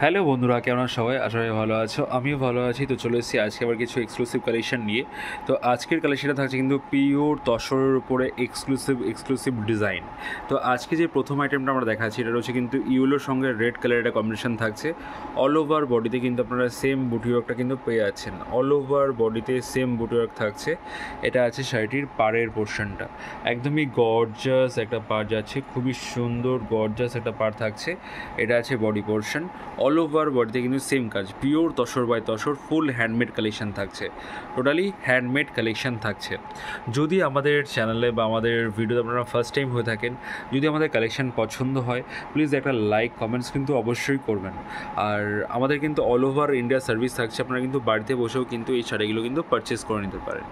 Hello বন্ধুরা, কেমন আছো সবাই? আশা করি ভালো আছো, আমিও ভালো আছি। তো চলে এসেছি আজকে আবার কিছু এক্সক্লুসিভ কালেকশন নিয়ে। তো আজকের কালেকশনটা থাকছে কিন্তু পিওর তসরের উপরে এক্সক্লুসিভ ডিজাইন। তো আজকে যে প্রথম আইটেমটা আমরা দেখাচ্ছি, এটা রয়েছে কিন্তু ইয়েলোর সঙ্গে রেড কালারের একটা কম্বিনেশন থাকছে। অল ওভার বডিতে কিন্তু আপনারা সেম বুটি ওয়ার্কটা কিন্তু পেয়ে যাচ্ছেন। অল ওভার বডিতে সেম বুটি ওয়ার্ক থাকছে। এটা আছে শাড়িটির পাড়ের পোর্শনটা, একদমই গর্জাস একটা পাড় যাচ্ছে, খুবই সুন্দর গর্জাস একটা পাড় থাকছে। এটা আছে বডি পোর্শন। অল ওভার বডিতে কিন্তু সেম কাজ, pure tussar by tussar, full handmade collection থাকছে, টোটালি হ্যান্ডমেড কালেকশন থাকছে। যদি আমাদের চ্যানেলে বা আমাদের ভিডিওতে আপনারা ফার্স্ট টাইম হয়ে থাকেন, যদি আমাদের কালেকশন পছন্দ হয়, প্লিজ একটা লাইক কমেন্টস কিন্তু অবশ্যই করবেন। আর আমাদের কিন্তু অল ওভার ইন্ডিয়া সার্ভিস থাকছে, আপনারা কিন্তু বাড়িতে বসেও কিন্তু এই শাড়িগুলো কিন্তু পারচেস করে নিতে পারেন।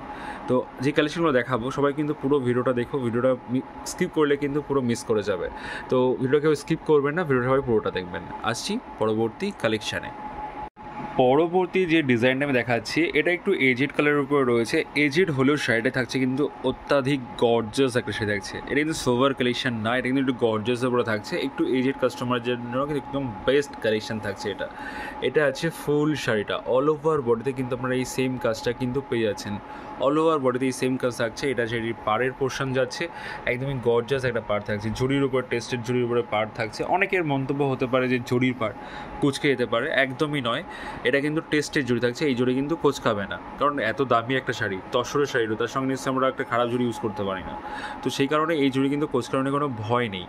তো যে কালেকশনগুলো দেখাবো, সবাই কিন্তু পুরো ভিডিওটা দেখো, ভিডিওটা স্কিপ করলে কিন্তু পুরো মিস করে যাবে। তো ভিডিওটা কেউ স্কিপ করবেন না, ভিডিওটা সবাই পুরোটা দেখবেন। আসছি পরবর্তী কালেকশানে। পরবর্তী যে ডিজাইনটা আমি দেখাচ্ছি, এটা একটু এজেড কালারের উপরে রয়েছে। এজেড হলেও শাড়িটা থাকছে কিন্তু অত্যাধিক গর্জাস একটা শাড়ি থাকছে। এটা কিন্তু সোভার কালেকশন না, এটা কিন্তু একটু গর্জাসের উপরে থাকছে। একটু এজেড কাস্টমারের জন্য কিন্তু একদম বেস্ট কালেকশন থাকছে এটা। এটা আছে ফুল শাড়িটা, অল ওভার বডিতে কিন্তু আপনারা এই সেম কাজটা কিন্তু পেয়ে যাচ্ছেন। অল ওভার বডিতে এই সেম কাজ থাকছে। এটা শাড়ির পাড়ের পোর্শন যাচ্ছে, একদমই গর্জাস একটা পাড় থাকছে। জরির উপর, টেস্টেড জরির উপরে পাড় থাকছে। অনেকের মন্তব্য হতে পারে যে জরির পাড় কুচকে যেতে পারে, একদমই নয়। এটা কিন্তু টেস্টের জড়ি থাকছে, এই জড়ি কিন্তু কোচকাবে না, কারণ এত দামি একটা শাড়ি, তসরের শাড়ি, তার সঙ্গে নিশ্চয়ই আমরা একটা খারাপ জড়ি ইউজ করতে পারি না। তো সেই কারণে এই জড়ি কিন্তু কোচকানোর কোনো ভয় নেই।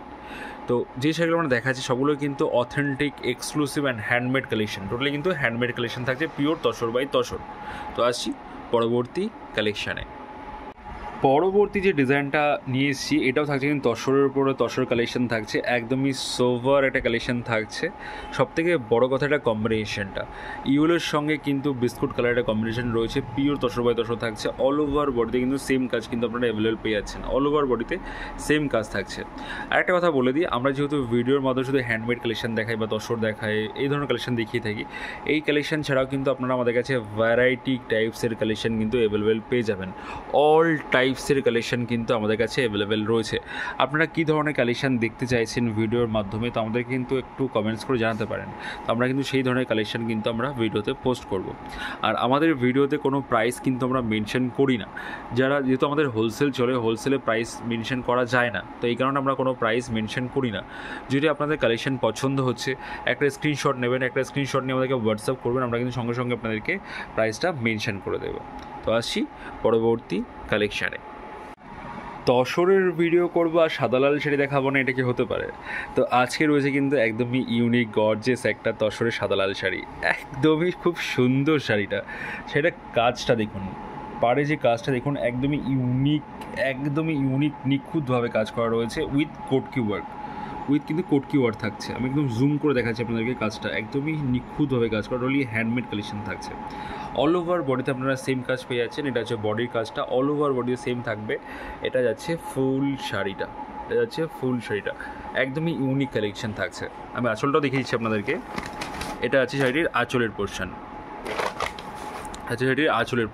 তো যে শাড়িগুলো আমরা দেখাচ্ছি সবগুলো কিন্তু authentic, exclusive and handmade collection, totally কিন্তু হ্যান্ডমেড কালেকশন থাকছে, পিওর তসর বাই তসর। তো আসছি পরবর্তী কালেকশানে। পরবর্তী যে ডিজাইনটা নিয়ে এসেছি, এটাও থাকছে কিন্তু তসরের উপরে তসর কালেকশন থাকছে, একদমই সোভার একটা কালেকশন থাকছে। সবথেকে বড় কথা, এটা কম্বিনেশনটা ইউলের সঙ্গে কিন্তু বিস্কুট কালারের একটা কম্বিনেশন রয়েছে, পিওর তসর বাই তসর থাকছে। অল ওভার বডিতে কিন্তু সেম কাজ কিন্তু আপনারা অ্যাভেলেবল পেয়ে যাচ্ছেন, অল ওভার বডিতে সেম কাজ থাকছে। আরেকটা কথা বলে দিই, আমরা যেহেতু ভিডিওর মাধ্যমে শুধু হ্যান্ডমেড কালেকশন দেখাই বা তসর দেখাই, এই ধরনের কালেকশন দেখিয়ে থাকি, এই কালেকশন ছাড়াও কিন্তু আপনারা আমাদের কাছে ভ্যারাইটি টাইপসের কালেকশন কিন্তু অ্যাভেলেবল পেয়ে যাবেন। অল টাইপসের কালেকশন কিন্তু আমাদের কাছে অ্যাভেলেবেল রয়েছে। আপনারা কী ধরনের কালেকশন দেখতে চাইছেন ভিডিওর মাধ্যমে, তো আমাদের কিন্তু একটু কমেন্টস করে জানাতে পারেন। তো আমরা কিন্তু সেই ধরনের কালেকশন কিন্তু আমরা ভিডিওতে পোস্ট করব। আর আমাদের ভিডিওতে কোনো প্রাইস কিন্তু আমরা মেনশন করি না, যেহেতু আমাদের হোলসেল চলে, হোলসেলে প্রাইস মেনশন করা যায় না, তো এই কারণে আমরা কোনো প্রাইস মেনশন করি না। যদি আপনাদের কালেকশন পছন্দ হচ্ছে, একটা স্ক্রিনশট নেবেন, একটা স্ক্রিনশট নিয়ে আমাদেরকে হোয়াটসঅ্যাপ করবেন, আমরা কিন্তু সঙ্গে সঙ্গে আপনাদেরকে প্রাইসটা মেনশন করে দেবো। তো আসছি পরবর্তী কালেকশানে। তসরের ভিডিও করবো আর সাদা লাল শাড়ি দেখাবো না, এটা কি হতে পারে? তো আজকে রয়েছে কিন্তু একদমই ইউনিক গর্জেস একটা তসরের সাদা লাল শাড়ি, একদমই খুব সুন্দর শাড়িটা। সেটা কাজটা দেখুন, পাড়ে যে কাজটা দেখুন, একদমই ইউনিক নিখুঁতভাবে কাজ করা রয়েছে, উইথ কোটকি ওয়ার্ক, কিন্তু কোটকি ওয়ার্ক থাকছে। আমি একদম জুম করে দেখাচ্ছি আপনাদেরকে, কাজটা একদমই নিখুঁতভাবে কাজ করা, টোটালি হ্যান্ডমেড কালেকশন থাকছে। অল ওভার বডিতে আপনারা সেম কাজ পেয়ে যাচ্ছেন। এটা হচ্ছে বডির কাজটা, অল ওভার বডিতে সেম থাকবে। এটা যাচ্ছে ফুল শাড়িটা, একদমই ইউনিক কালেকশন থাকছে। আমি আঁচলটাও দেখিয়ে দিচ্ছি আপনাদেরকে। এটা আছে শাড়িটির আঁচলের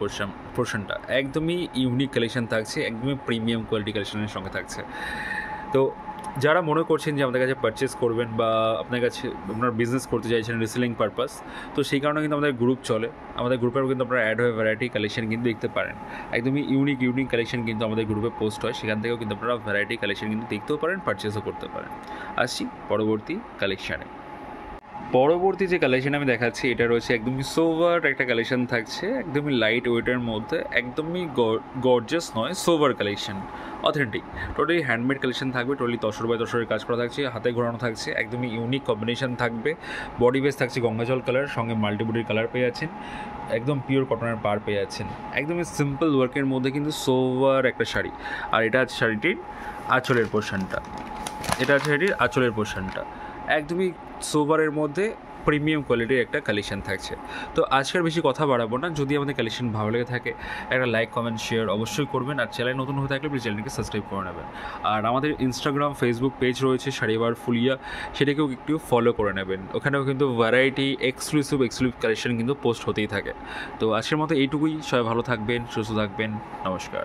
পোর্শনটা একদমই ইউনিক কালেকশন থাকছে, একদমই প্রিমিয়াম কোয়ালিটি কালেকশনের সঙ্গে থাকছে। তো যারা মনে করছেন যে আমাদের কাছে পারচেস করবেন বা আপনার কাছে আপনার বিজনেস করতে চাইছেন রিসেলিং পারপাস, তো সেই কারণে কিন্তু আমাদের গ্রুপ চলে, আমাদের গ্রুপেও কিন্তু আপনারা অ্যাড হয়ে ভ্যারাইটি কালেকশন কিন্তু দেখতে পারেন। একদমই ইউনিক কালেকশন কিন্তু আমাদের গ্রুপে পোস্ট হয়, সেখান থেকেও কিন্তু আপনারা ভ্যারাইটি কালেকশন কিন্তু দেখতেও পারেন, পারচেসও করতে পারেন। আসছি পরবর্তী কালেকশানে। পরবর্তী যে কালেকশন আমি দেখাচ্ছি, এটা রয়েছে একদমই সোভার একটা কালেকশন থাকছে, একদমই লাইট ওয়েটের মধ্যে, একদমই গর্জাস নয়, sober collection, authentic, totally handmade collection থাকবে, টোটালি তসর বাই তসরের কাজ করা থাকছে, হাতে ঘোরানো থাকছে, একদমই ইউনিক কম্বিনেশন থাকবে। বডি বেস থাকছে গঙ্গাজল কালার, সঙ্গে মাল্টিবডির কালার পেয়ে যাচ্ছেন, একদম পিওর কটনের পার পেয়ে যাচ্ছেন, একদমই সিম্পল ওয়ার্কের মধ্যে কিন্তু সোভার একটা শাড়ি। আর এটা আছে শাড়িটির আঁচলের পোর্শনটা, একদমই সোভারের মধ্যে প্রিমিয়াম কোয়ালিটির একটা কালেকশন থাকছে। তো আজকের বেশি কথা বাড়াবো না, যদি আমাদের কালেকশন ভালো লেগে থাকে একটা লাইক কমেন্ট শেয়ার অবশ্যই করবেন, আর চ্যানেল নতুন হয়ে থাকলে প্লিজ চ্যানেলকে সাবস্ক্রাইব করে নেবেন। আর আমাদের ইনস্টাগ্রাম ফেসবুক পেজ রয়েছে শাড়িবার ফুলিয়া, সেটাকেও একটু ফলো করে নেবেন, ওখানেও কিন্তু ভ্যারাইটি এক্সক্লুসিভ কালেকশন কিন্তু পোস্ট হতেই থাকে। তো আজকের মতো এইটুকুই, সবাই ভালো থাকবেন, সুস্থ থাকবেন, নমস্কার।